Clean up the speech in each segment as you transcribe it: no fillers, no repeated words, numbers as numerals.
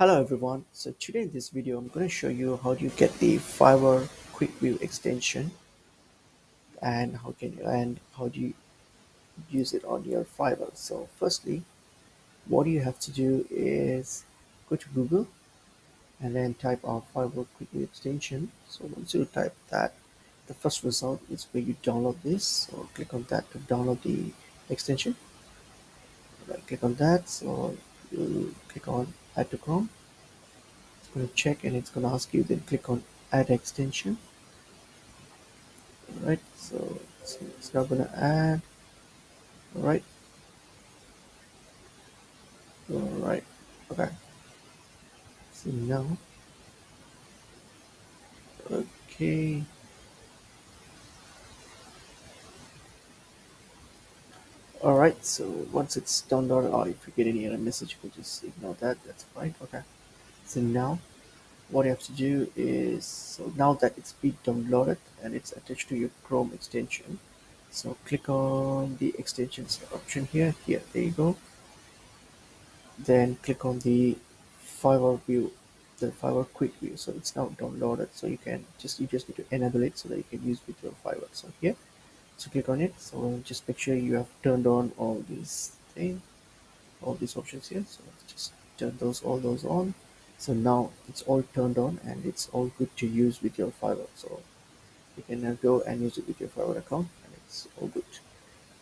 Hello everyone. So today in this video I'm going to show you how do you get the Fiverr quick view extension and how do you use it on your Fiverr. So firstly, what you have to do is go to Google and then type out Fiverr quick view extension. So once you type that, the first result is where you download this. So click on that to download the extension. Right, click on that. So you click on add to Chrome. It's going to check and it's going to ask you, then click on add extension. Right, so it's now going to add. All right, all right, okay. So now, okay, all right. So once it's downloaded, or if you get any error message, you can just ignore that. That's fine. Okay. So now, what you have to do is, so now that it's been downloaded and it's attached to your Chrome extension, so click on the extensions option here. Here, there you go. Then click on the Fiverr view, the Fiverr quick view. So it's now downloaded. So you just need to enable it so that you can use with your Fiverr. So here, so click on it. So just make sure you have turned on all these options here. So let's just turn all those on. So now it's all turned on and it's all good to use with your Fiverr. So you can now go and use it with your Fiverr account and it's all good.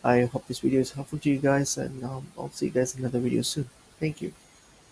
I hope this video is helpful to you guys, and I'll see you guys in another video soon. Thank you.